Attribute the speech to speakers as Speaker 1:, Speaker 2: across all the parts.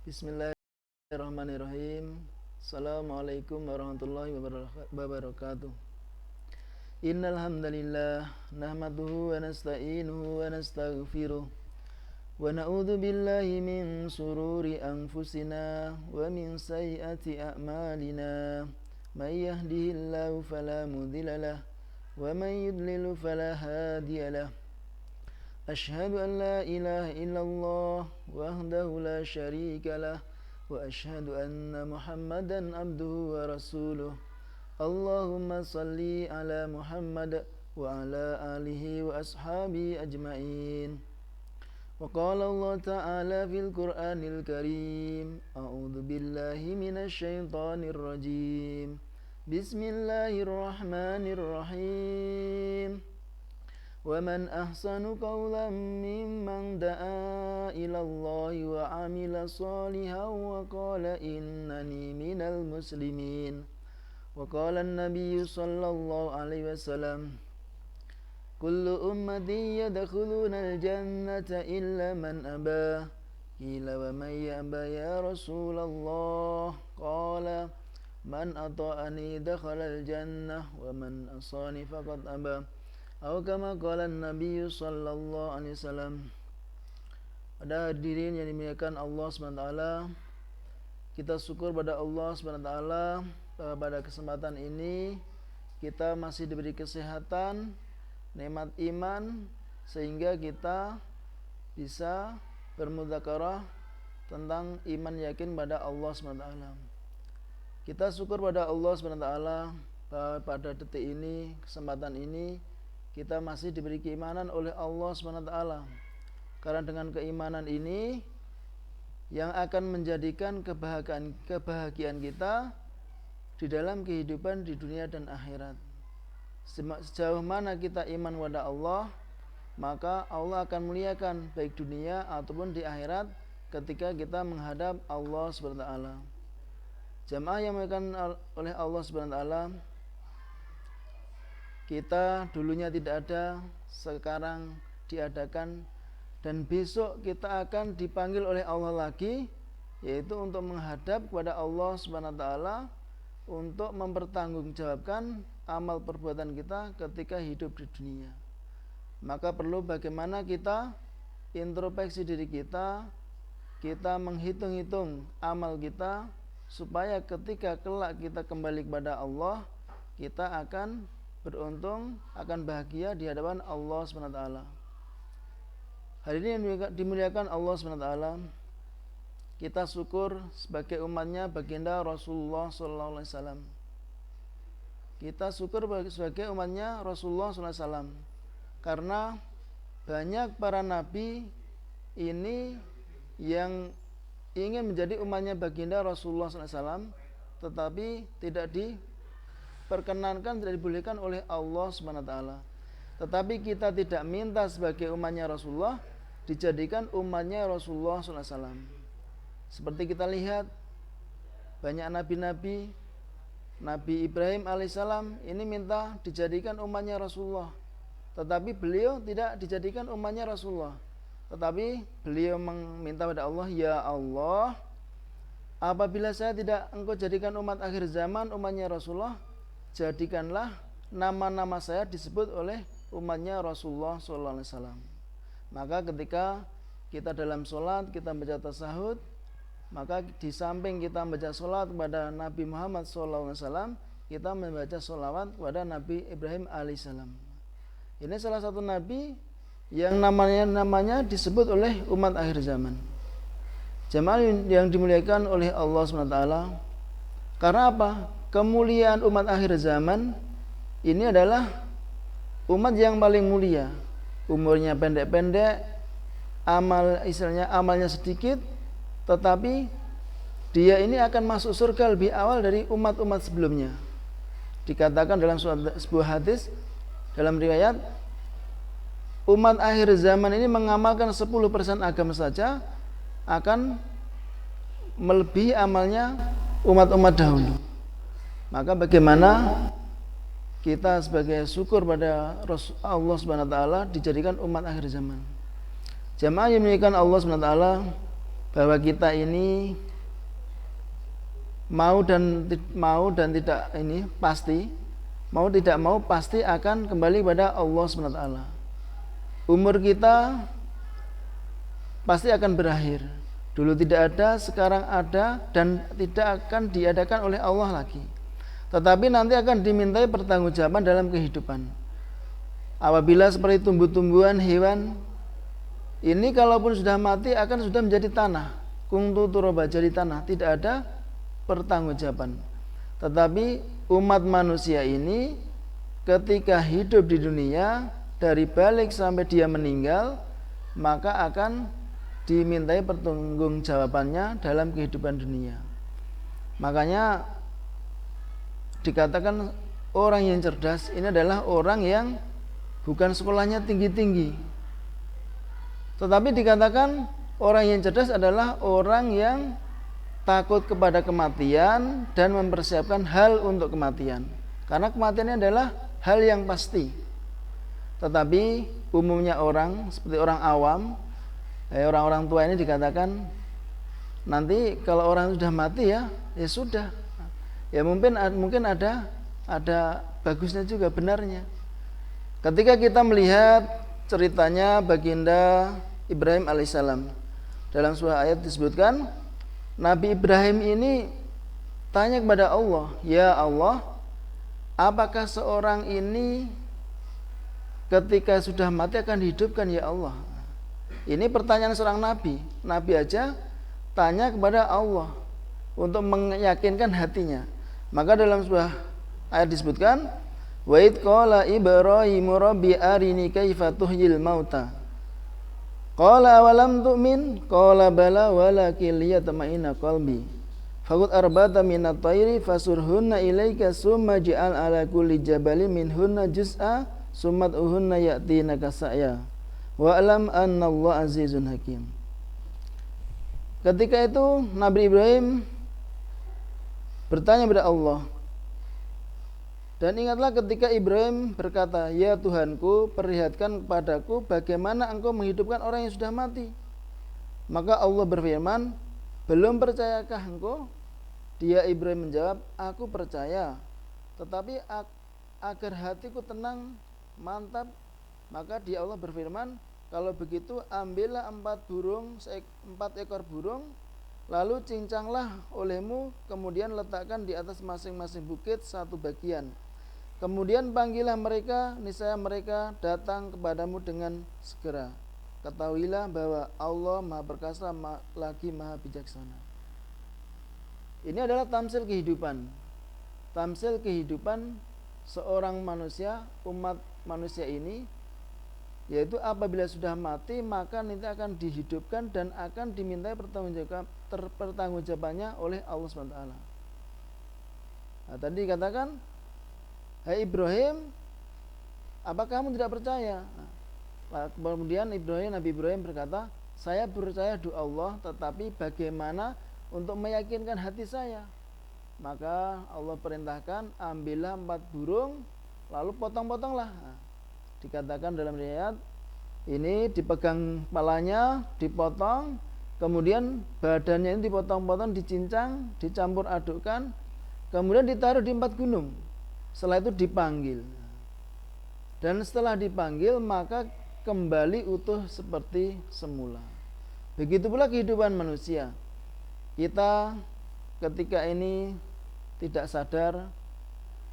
Speaker 1: Bismillahirrahmanirrahim. Assalamualaikum warahmatullahi wabarakatuh. Innal hamdalillah nahmaduhu wa nasta'inuhu wa nastaghfiruh wa na'udzu billahi min sururi anfusina wa min sayyiati a'malina. May yahdihillahu fala mudilla lahu wa may yudlil fala hadiya lahu. أشهد أن لا إله إلا الله وحده لا شريك له وأشهد أن محمدا عبده ورسوله اللهم صل على محمد وعلى آله وأصحابه أجمعين وقال الله تعالى في القرآن الكريم أعوذ بالله من الشيطان الرجيم بسم الله الرحمن الرحيم ومن أحسن قولا ممن دعا إلى الله وعمل صالحا وقال إنني من المسلمين وقال النبي صلى الله عليه وسلم كل أمتي يدخلون الجنة إلا من أبى قيل ومن يأبى يا رسول الله قال من أطاعني دخل الجنة ومن عصاني فقد أبى atau kama qala Nabi sallallahu alaihi wasallam. Pada hadirin yang dimuliakan Allah SWT, kita syukur pada Allah SWT pada kesempatan ini kita masih diberi kesehatan, nikmat iman, sehingga kita bisa bermudzakarah tentang iman yakin pada Allah SWT. Kita syukur pada Allah SWT pada detik ini, kesempatan ini kita masih diberi keimanan oleh Allah SWT. Karena dengan keimanan ini yang akan menjadikan kebahagiaan kita di dalam kehidupan di dunia dan akhirat. Sejauh mana kita iman kepada Allah, maka Allah akan muliakan baik dunia ataupun di akhirat ketika kita menghadap Allah SWT. Jamaah yang dimuliakan oleh Allah SWT, kita dulunya tidak ada, sekarang diadakan, dan besok kita akan dipanggil oleh Allah lagi, yaitu untuk menghadap kepada Allah SWT untuk mempertanggungjawabkan amal perbuatan kita ketika hidup di dunia. Maka perlu bagaimana kita introspeksi diri kita menghitung-hitung amal kita, supaya ketika kelak kita kembali kepada Allah, kita akan beruntung, akan bahagia di hadapan Allah SWT. Hari ini yang dimuliakan Allah SWT, kita syukur sebagai umatnya baginda Rasulullah SAW. Kita syukur sebagai umatnya Rasulullah SAW, karena banyak para nabi ini yang ingin menjadi umatnya baginda Rasulullah SAW, tetapi tidak diperkenankan, tidak dibolehkan oleh Allah SWT. Tetapi kita tidak minta sebagai umatnya Rasulullah dijadikan umatnya Rasulullah SAW. Seperti kita lihat banyak nabi-nabi, Nabi Ibrahim alaihissalam ini minta dijadikan umatnya Rasulullah, tetapi beliau tidak dijadikan umatnya Rasulullah. Tetapi beliau meminta pada Allah, ya Allah, apabila saya tidak engkau jadikan umat akhir zaman umatnya Rasulullah, jadikanlah nama-nama saya disebut oleh umatnya Rasulullah SAW. Maka ketika kita dalam sholat, kita baca tasahud, maka di samping kita membaca sholat kepada Nabi Muhammad SAW, kita membaca sholawat kepada Nabi Ibrahim alaihissalam. Ini salah satu nabi yang namanya disebut oleh umat akhir zaman. Jamaah yang dimuliakan oleh Allah SWT. Karena apa? Kemuliaan umat akhir zaman ini adalah umat yang paling mulia. Umurnya pendek-pendek, amalnya sedikit, tetapi dia ini akan masuk surga lebih awal dari umat-umat sebelumnya. Dikatakan dalam sebuah hadis, dalam riwayat, umat akhir zaman ini mengamalkan 10% agama saja akan melebihi amalnya umat-umat dahulu. Maka bagaimana kita sebagai syukur pada Allah SWT dijadikan umat akhir zaman. Jamaah yang dimuliakan Allah SWT, bahwa kita ini mau dan tidak ini pasti, mau tidak mau pasti akan kembali kepada Allah SWT. Umur kita pasti akan berakhir. Dulu tidak ada, sekarang ada, dan tidak akan diadakan oleh Allah lagi. Tetapi nanti akan dimintai pertanggungjawaban dalam kehidupan. Apabila seperti tumbuh-tumbuhan, hewan, ini kalaupun sudah mati akan sudah menjadi tanah. Kuntu turaba, jadi tanah, tidak ada pertanggungjawaban. Tetapi umat manusia ini ketika hidup di dunia, dari balik sampai dia meninggal, maka akan dimintai pertanggungjawabannya dalam kehidupan dunia. Makanya dikatakan orang yang cerdas ini adalah orang yang bukan sekolahnya tinggi-tinggi, tetapi dikatakan orang yang cerdas adalah orang yang takut kepada kematian dan mempersiapkan hal untuk kematian. Karena kematian adalah hal yang pasti. Tetapi umumnya orang seperti orang awam, orang-orang tua ini dikatakan nanti kalau orang sudah mati ya sudah. Ya mungkin ada bagusnya juga, benarnya. Ketika kita melihat ceritanya baginda Ibrahim alaihissalam, dalam sebuah ayat disebutkan Nabi Ibrahim ini tanya kepada Allah, "Ya Allah, apakah seorang ini ketika sudah mati akan dihidupkan ya Allah?" Ini pertanyaan seorang nabi. Nabi aja tanya kepada Allah untuk meyakinkan hatinya. Maka dalam sebuah ayat disebutkan, "Wa id qala Ibrahimu rabbi arini kaifa tuhyil mauta." Qala awalam tu'min? Qala bala walakin liyatma'inna qalbi. Faqad arbata minat tayri fasurhunna ilaika summa ja'al ala kulli jabalin minhunna juz'a summa uhunna ya'tinaka sa'ya. Wa alam anna Allah azizun hakim. Ketika itu Nabi Ibrahim bertanya kepada Allah. Dan ingatlah ketika Ibrahim berkata, "Ya Tuhanku, perlihatkan kepadaku bagaimana engkau menghidupkan orang yang sudah mati." Maka Allah berfirman, "Belum percayakah engkau?" Dia Ibrahim menjawab, "Aku percaya, tetapi agar hatiku tenang, mantap." Maka dia Allah berfirman, "Kalau begitu ambillah 4 ekor burung, lalu cincanglah olehmu, kemudian letakkan di atas masing-masing bukit 1 bagian. Kemudian panggillah mereka, niscaya mereka datang kepadamu dengan segera. Ketahuilah bahwa Allah Maha Perkasa lagi Maha Bijaksana." Ini adalah tamsil kehidupan. Tamsil kehidupan seorang manusia, umat manusia ini, yaitu apabila sudah mati maka nanti akan dihidupkan dan akan dimintai pertanggungjawabannya oleh Allah SWT. Nah, tadi dikatakan, "Hai Ibrahim, apakah kamu tidak percaya?" Nah, kemudian Nabi Ibrahim berkata, "Saya percaya doa Allah, tetapi bagaimana untuk meyakinkan hati saya?" Maka Allah perintahkan, "Ambillah 4 burung, lalu potong-potonglah." Nah, dikatakan dalam riwayat ini dipegang kepalanya, dipotong, kemudian badannya ini dipotong-potong, dicincang, dicampur adukkan, kemudian ditaruh di 4 gunung. Setelah itu dipanggil, dan setelah dipanggil maka kembali utuh seperti semula. Begitu pula kehidupan manusia. Kita ketika ini tidak sadar,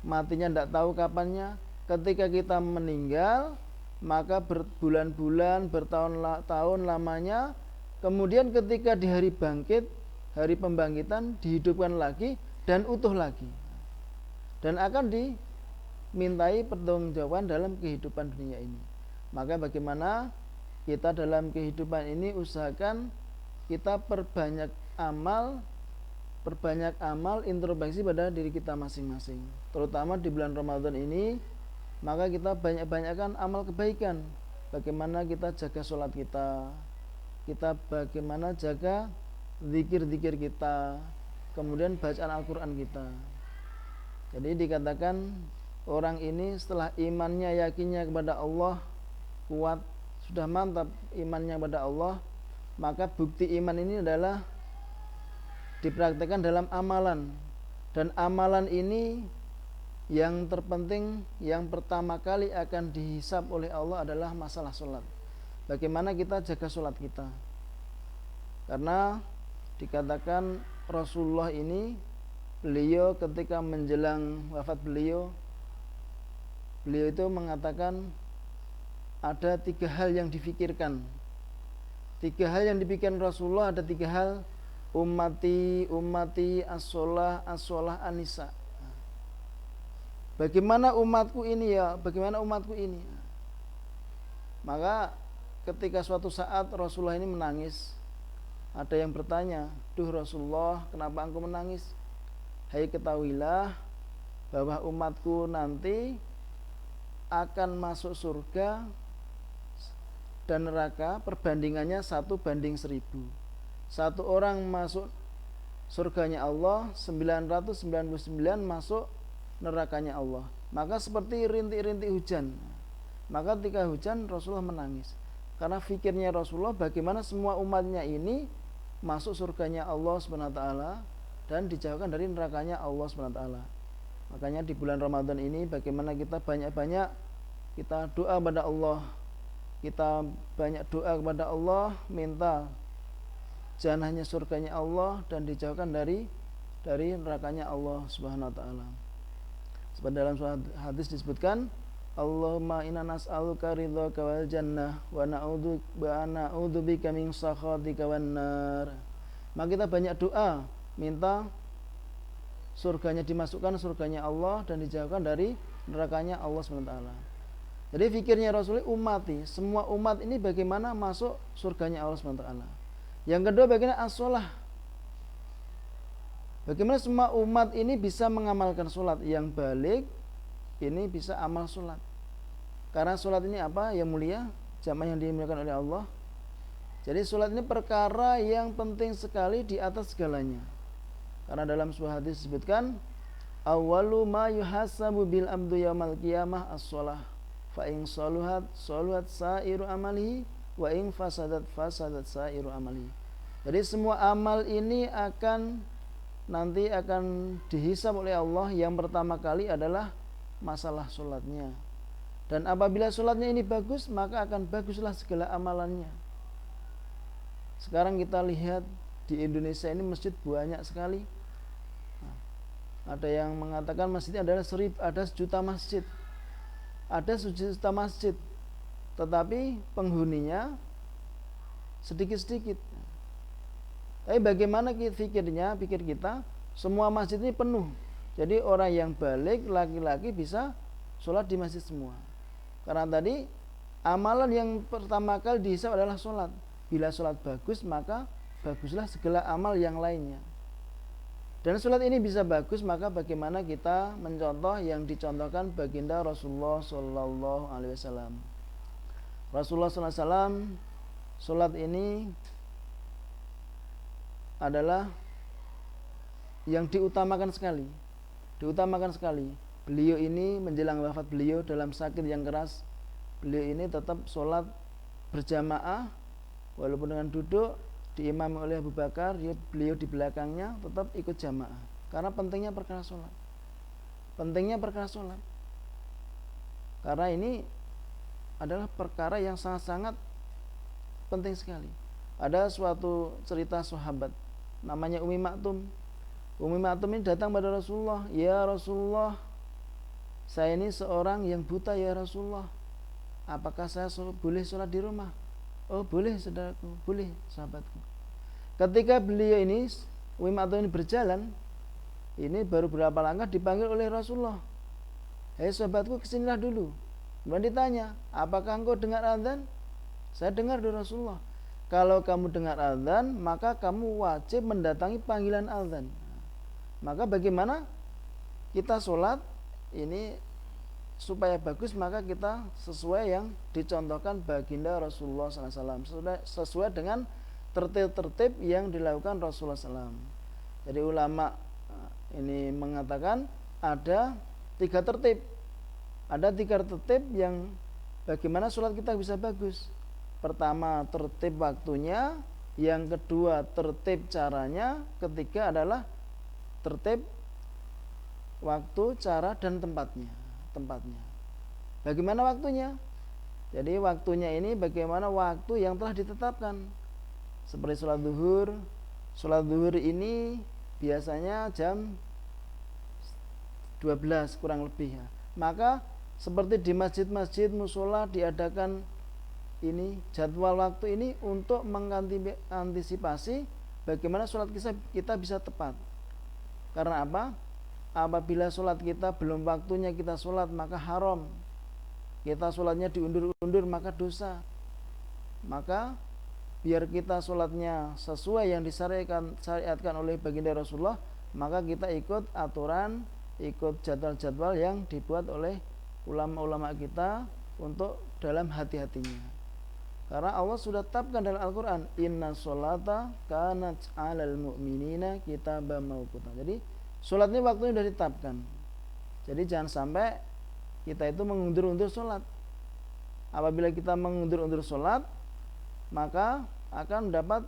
Speaker 1: matinya tidak tahu kapannya. Ketika kita meninggal, maka berbulan-bulan, bertahun-tahun lamanya. Kemudian ketika di hari bangkit, hari pembangkitan, dihidupkan lagi dan utuh lagi, dan akan dimintai pertanggungjawaban dalam kehidupan dunia ini. Maka bagaimana kita dalam kehidupan ini usahakan kita perbanyak amal, introspeksi pada diri kita masing-masing. Terutama di bulan Ramadan ini, maka kita banyak-banyakkan amal kebaikan. Bagaimana kita jaga sholat kita bagaimana jaga zikir-zikir kita, kemudian bacaan Al-Quran kita. Jadi dikatakan orang ini setelah imannya, yakinnya kepada Allah kuat, sudah mantap imannya kepada Allah, maka bukti iman ini adalah dipraktikkan dalam amalan. Dan amalan ini yang terpenting, yang pertama kali akan dihisab oleh Allah adalah masalah sholat. Bagaimana kita jaga sholat kita. Karena dikatakan Rasulullah ini, beliau ketika menjelang wafat beliau itu mengatakan ada 3 hal yang difikirkan. 3 hal yang dipikirkan Rasulullah, ada 3 hal. Ummati as-sholah an-nisa. Bagaimana umatku ini ya? Bagaimana umatku ini? Maka ketika suatu saat Rasulullah ini menangis, ada yang bertanya, "Duh Rasulullah, kenapa engkau menangis?" "Hai, ketahuilah bahwa umatku nanti akan masuk surga dan neraka perbandingannya 1:1000. Satu orang masuk surganya Allah, 999 masuk nerakanya Allah. Maka seperti rintik-rintik hujan." Maka ketika hujan Rasulullah menangis. Karena fikirnya Rasulullah bagaimana semua umatnya ini masuk surganya Allah SWT dan dijauhkan dari nerakanya Allah SWT. Makanya di bulan Ramadan ini bagaimana kita banyak-banyak kita doa kepada Allah. Kita banyak doa kepada Allah, minta jangan hanya surganya Allah dan dijauhkan dari nerakanya Allah Subhanahu wa taala. Seperti dalam suatu hadis disebutkan, Allahumma inna nas'aluka ridhaka wal jannah wa na'udzubika min sakhatika wan nar. Maka kita banyak doa minta surganya dimasukkan surganya Allah dan dijauhkan dari nerakanya Allah Subhanahu wa taala. Jadi fikirnya Rasulullah umati, semua umat ini bagaimana masuk surganya Allah Subhanahu wa taala. Yang kedua bagaimana as-sholah. Bagaimana semua umat ini bisa mengamalkan sholat. Yang balik ini bisa amal sholat. Karena sholat ini apa? Yang mulia, jamaah yang dimuliakan oleh Allah. Jadi sholat ini perkara yang penting sekali di atas segalanya. Karena dalam sebuah hadis disebutkan, awwalu ma yuhasabu bil abdu yaumal qiyamah as-sholah. Fa in shaluhat sa'iru amalihi wa in fasadat sa'iru amalihi. Jadi semua amal ini nanti akan dihisab oleh Allah. Yang pertama kali adalah masalah sholatnya. Dan apabila sholatnya ini bagus, maka akan baguslah segala amalannya. Sekarang kita lihat di Indonesia ini masjid banyak sekali. Ada yang mengatakan masjidnya adalah 1.000.000 masjid. Ada 1.000.000 masjid, tetapi penghuninya sedikit-sedikit. Tapi bagaimana pikir kita, semua masjid ini penuh. Jadi orang yang balik laki-laki bisa sholat di masjid semua. Karena tadi amalan yang pertama kali dihisab adalah sholat. Bila sholat bagus, maka baguslah segala amal yang lainnya. Dan sholat ini bisa bagus, maka bagaimana kita mencontoh yang dicontohkan baginda Rasulullah SAW. Rasulullah SAW sholat ini adalah yang diutamakan sekali. Beliau ini menjelang wafat beliau dalam sakit yang keras, beliau ini tetap sholat berjamaah walaupun dengan duduk diimami oleh Abu Bakar, beliau di belakangnya tetap ikut jamaah. Karena pentingnya perkara sholat. Karena ini adalah perkara yang sangat-sangat penting sekali. Ada suatu cerita sahabat namanya Ummi Maktum. Ummi Maktum ini datang pada Rasulullah, "Ya Rasulullah, saya ini seorang yang buta ya Rasulullah. Apakah saya boleh sholat di rumah?" "Oh boleh saudaraku, boleh sahabatku." Ketika beliau ini, Ummi Maktum ini berjalan, ini baru berapa langkah dipanggil oleh Rasulullah, "Hei sahabatku, kesinilah dulu." Kemudian ditanya, "Apakah engkau dengar azan?" "Saya dengar dari Rasulullah." "Kalau kamu dengar azan, maka kamu wajib mendatangi panggilan azan." Maka bagaimana kita sholat ini supaya bagus, maka kita sesuai yang dicontohkan baginda Rasulullah SAW, sesuai dengan tertib-tertib yang dilakukan Rasulullah SAW. Jadi ulama ini mengatakan ada 3 tertib. Ada 3 tertib yang bagaimana sholat kita bisa bagus. Pertama, tertib waktunya. yang kedua tertib caranya, ketiga adalah tertib waktu, cara, dan tempatnya. Bagaimana waktunya? Jadi waktunya ini bagaimana waktu yang telah ditetapkan. Seperti sholat duhur. Sholat duhur ini biasanya jam 12 kurang lebih ya. Maka seperti di masjid-masjid musola diadakan ini jadwal waktu ini untuk mengantisipasi bagaimana sholat kita bisa tepat. Karena apa? Apabila sholat kita belum waktunya kita sholat, maka haram. Kita sholatnya diundur-undur, maka dosa. Maka biar kita sholatnya sesuai yang disyariatkan oleh baginda Rasulullah, maka kita ikut aturan, ikut jadwal-jadwal yang dibuat oleh ulama-ulama kita untuk dalam hati-hatinya. Karena Allah sudah tetapkan dalam Al-Quran, inna sholata kanat 'alal mu'minina kitaban mawquta. Jadi sholatnya waktunya sudah ditetapkan. Jadi jangan sampai kita itu mengundur-undur sholat. Apabila kita mengundur-undur sholat, maka akan mendapat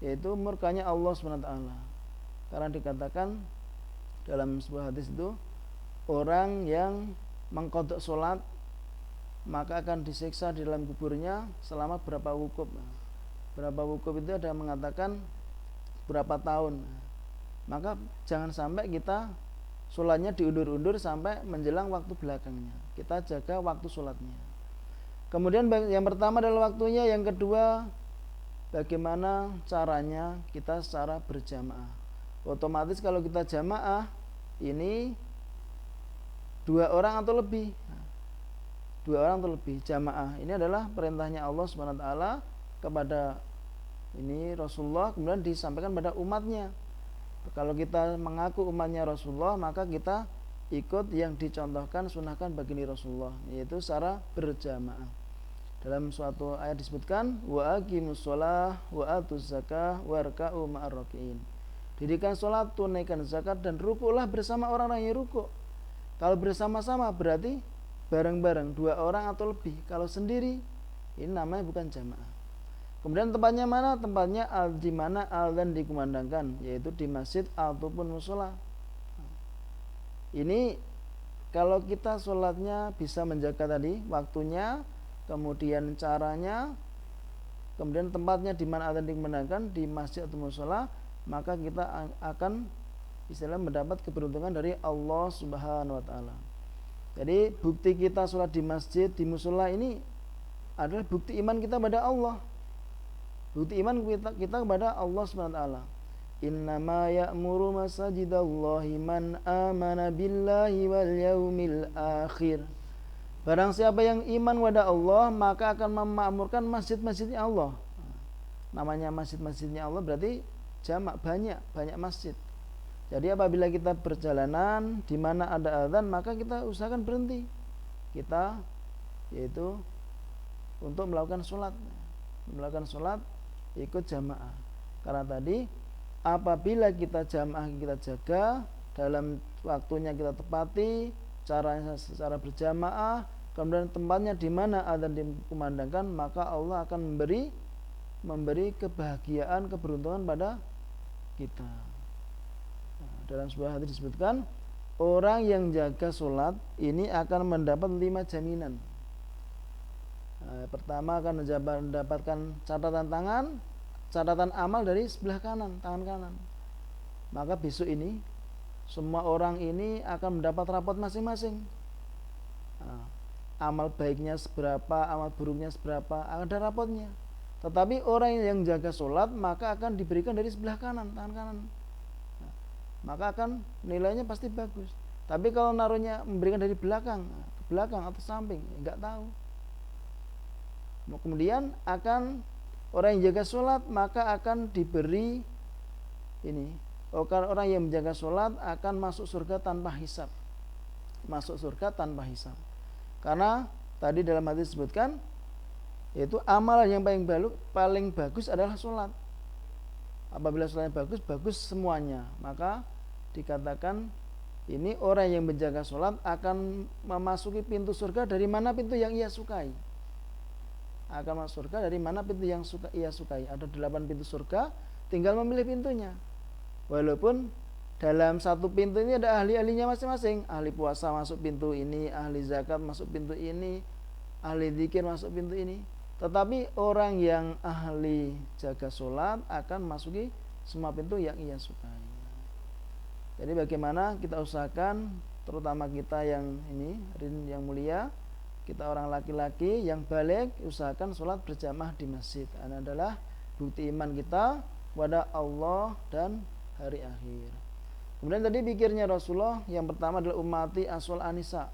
Speaker 1: yaitu murkanya Allah SWT. Karena dikatakan dalam sebuah hadis itu, orang yang mengqadha sholat maka akan disiksa di dalam kuburnya selama berapa wukuf. Berapa wukuf itu ada yang mengatakan berapa tahun. Maka jangan sampai kita sholatnya diundur-undur sampai menjelang waktu belakangnya. Kita jaga waktu sholatnya. Kemudian yang pertama adalah waktunya, yang kedua bagaimana caranya kita secara berjamaah. Otomatis kalau kita jamaah ini 2 orang atau lebih. 2 orang atau lebih jamaah. Ini adalah perintahnya Allah SWT kepada ini Rasulullah, kemudian disampaikan pada umatnya. Kalau kita mengaku umatnya Rasulullah, maka kita ikut yang dicontohkan, sunahkan baginda Rasulullah, yaitu secara berjamaah. Dalam suatu ayat disebutkan, wa aqimus shalah wa atuz zakah warka'u ma'ar rakiin. Dirikan sholat, tunaikan zakat, dan rukuklah bersama orang-orang yang rukuk. Kalau bersama-sama berarti bareng-bareng, 2 orang atau lebih. Kalau sendiri, ini namanya bukan jamaah. Kemudian tempatnya mana? Tempatnya di mana adzan dikumandangkan, yaitu di masjid ataupun musola. Ini kalau kita sholatnya bisa menjaga tadi waktunya, kemudian caranya, kemudian tempatnya di mana adzan dikumandangkan, di masjid atau musola, maka kita akan istilah mendapat keberuntungan dari Allah Subhanahu wa taala. Jadi bukti kita sholat di masjid, di musola ini adalah bukti iman kita pada Allah. Bukti iman kita kepada Allah SWT. Innama ya'muru masajidallahi man amana billahi wal yaumil akhir. Barang siapa yang iman kepada Allah, maka akan memakmurkan masjid-masjidnya Allah. Namanya masjid-masjidnya Allah berarti jamak, banyak masjid. Jadi apabila kita perjalanan di mana ada azan, maka kita usahakan berhenti. Kita yaitu untuk melakukan sholat ikut jamaah. Karena tadi apabila kita jamaah kita jaga, dalam waktunya kita tepati, caranya secara berjamaah, kemudian tempatnya di mana adzan dikumandangkan, maka Allah akan memberi kebahagiaan, keberuntungan pada kita. Dalam sebuah hadis disebutkan, orang yang jaga sholat ini akan mendapat 5 jaminan. Pertama akan mendapatkan catatan amal dari sebelah kanan, tangan kanan. Maka besok ini semua orang ini akan mendapat rapot masing-masing. Amal baiknya seberapa, amal buruknya seberapa, ada rapotnya. Tetapi orang yang jaga sholat maka akan diberikan dari sebelah kanan, tangan kanan. Maka akan nilainya pasti bagus. Tapi kalau naruhnya memberikan dari belakang, ke belakang atau samping, enggak tahu. Kemudian akan orang yang jaga sholat maka akan diberi ini. Orang yang menjaga sholat akan masuk surga tanpa hisab. Karena tadi dalam hadis disebutkan, yaitu amalan yang paling bagus adalah sholat. Apabila sholatnya bagus semuanya, maka dikatakan ini orang yang menjaga sholat akan memasuki pintu surga dari mana pintu yang ia sukai. akan masuk surga dari mana pintu yang ia sukai. Ada 8 pintu surga, tinggal memilih pintunya. Walaupun dalam satu pintu ini ada ahli-ahlinya masing-masing. Ahli puasa masuk pintu ini, ahli zakat masuk pintu ini, ahli zikir masuk pintu ini. Tetapi orang yang ahli jaga sholat akan masuki semua pintu yang ia sukai. Jadi bagaimana kita usahakan, terutama kita yang ini, yang mulia, kita orang laki-laki yang balik, usahakan sholat berjamaah di masjid. Ini adalah bukti iman kita kepada Allah dan hari akhir. Kemudian tadi pikirnya Rasulullah yang pertama adalah ummati aswal anisa.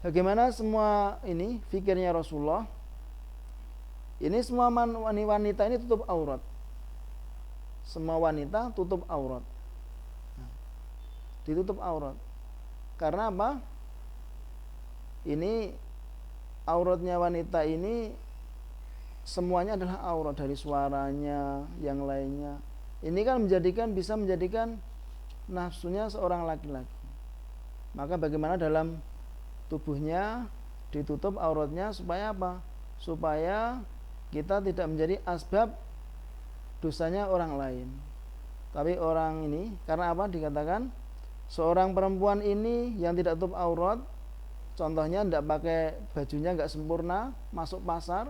Speaker 1: Bagaimana semua ini fikirnya Rasulullah? Ini semua wanita ini tutup aurat. Semua wanita tutup aurat. Ditutup aurat. Karena apa? Ini auratnya wanita ini semuanya adalah aurat, dari suaranya, yang lainnya. Ini kan bisa menjadikan nafsunya seorang laki-laki. Maka bagaimana dalam tubuhnya ditutup auratnya supaya apa? Supaya kita tidak menjadi asbab dosanya orang lain. Tapi orang ini, karena apa? Dikatakan seorang perempuan ini yang tidak tutup aurat, contohnya tidak pakai bajunya, nggak sempurna, masuk pasar,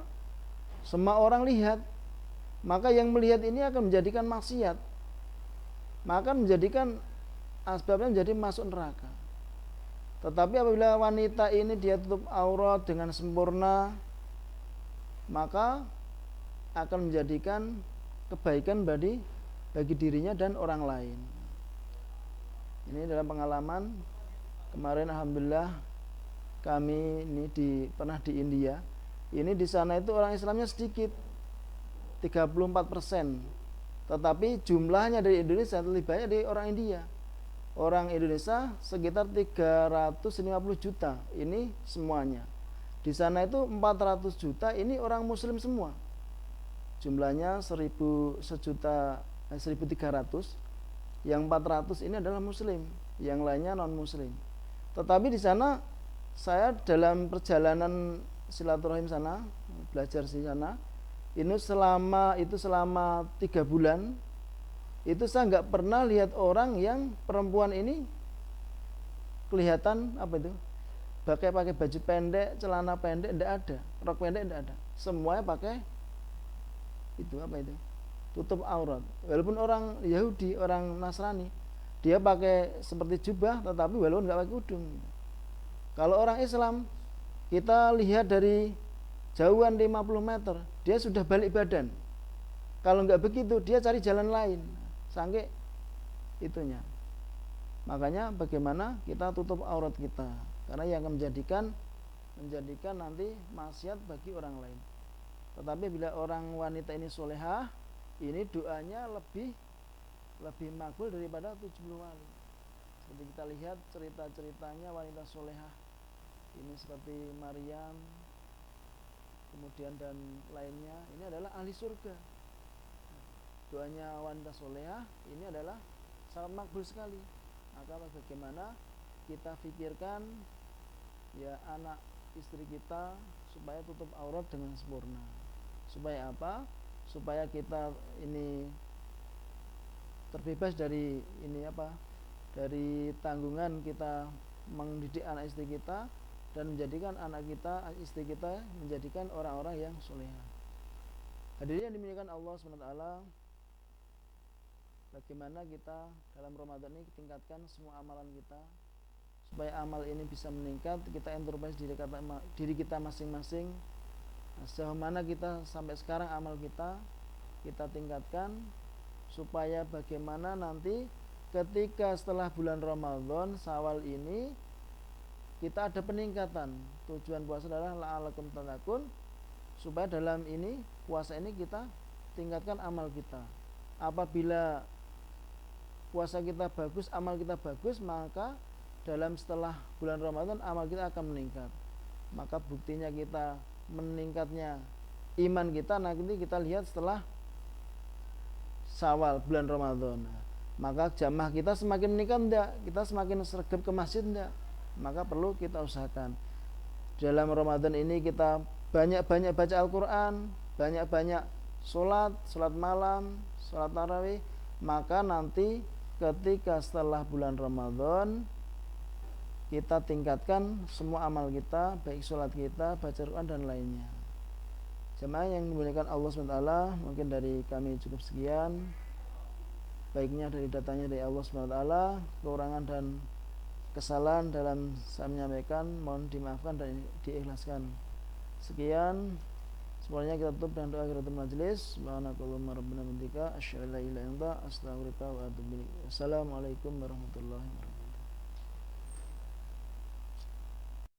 Speaker 1: semua orang lihat, maka yang melihat ini akan menjadikan maksiat, maka menjadikan asbabnya menjadi masuk neraka. Tetapi apabila wanita ini dia tutup aurat dengan sempurna, maka akan menjadikan kebaikan bagi dirinya dan orang lain. Ini dalam pengalaman kemarin, alhamdulillah kami ini pernah di India. Ini di sana itu orang Islamnya sedikit, 34%. Tetapi jumlahnya dari Indonesia lebih banyak dari orang India. Orang Indonesia sekitar 350 juta. Ini semuanya. Di sana itu 400 juta, ini orang muslim semua. Jumlahnya 1.300. Yang 400 ini adalah muslim, yang lainnya non muslim. Tetapi di sana saya dalam perjalanan silaturahim sana, belajar di sana, ini selama 3 bulan itu saya nggak pernah lihat orang yang perempuan ini kelihatan pakai baju pendek, celana pendek, tidak ada, rok pendek tidak ada, semuanya pakai tutup aurat. Walaupun orang Yahudi, orang Nasrani, dia pakai seperti jubah, tetapi walaupun nggak pakai udung. Kalau orang Islam, kita lihat dari jauhan 50 meter, dia sudah balik badan. Kalau nggak begitu, dia cari jalan lain, sampai itunya. Makanya bagaimana kita tutup aurat kita, karena yang akan menjadikan nanti maksiat bagi orang lain. Tetapi bila orang wanita ini solehah, ini doanya lebih makbul daripada 70 wali. Seperti kita lihat cerita-ceritanya wanita solehah ini, seperti Maryam, kemudian dan lainnya, ini adalah ahli surga. Doanya wanita solehah ini adalah sangat makbul sekali. Maka bagaimana kita pikirkan ya anak istri kita supaya tutup aurat dengan sempurna. Supaya apa? Supaya kita ini terbebas dari dari tanggungan kita mendidik anak istri kita, dan menjadikan anak kita, istri kita menjadikan orang-orang yang solehah. Hadirin yang dimuliakan Allah SWT, bagaimana kita dalam Ramadan ini tingkatkan semua amalan kita supaya amal ini bisa meningkat. Kita introspeksi diri kita masing-masing. Sejauh mana kita sampai sekarang amal kita tingkatkan, supaya bagaimana nanti ketika setelah bulan Ramadan Syawal ini kita ada peningkatan. Tujuan puasa adalah la'alakum tattaqun, supaya dalam ini puasa ini kita tingkatkan amal kita. Apabila puasa kita bagus, amal kita bagus, maka dalam setelah bulan Ramadan amal kita akan meningkat. Maka buktinya kita meningkatnya iman kita nanti kita lihat setelah Syawal, bulan Ramadan. Maka jamaah kita semakin meningkat enggak? Kita semakin sergap ke masjid enggak? Maka perlu kita usahakan dalam Ramadan ini kita banyak-banyak baca Al-Quran, banyak-banyak sholat malam, sholat tarawih, maka nanti ketika setelah bulan Ramadan kita tingkatkan semua amal kita, baik sholat kita, baca Quran dan lainnya. Jemaah yang dimuliakan Allah SWT, mungkin dari kami cukup sekian. Baiknya dari datanya dari Allah SWT, kekurangan dan kesalahan dalam saya menyampaikan mohon dimaafkan dan diikhlaskan. Sekian, semuanya kita tutup dengan doa akhiratul majlis. Subhanakallahumma rabbana bihamdika asyhadu an la ilaha illa anta astaghfiruka wa atubu ilaik. Assalamualaikum warahmatullahi wabarakatuh.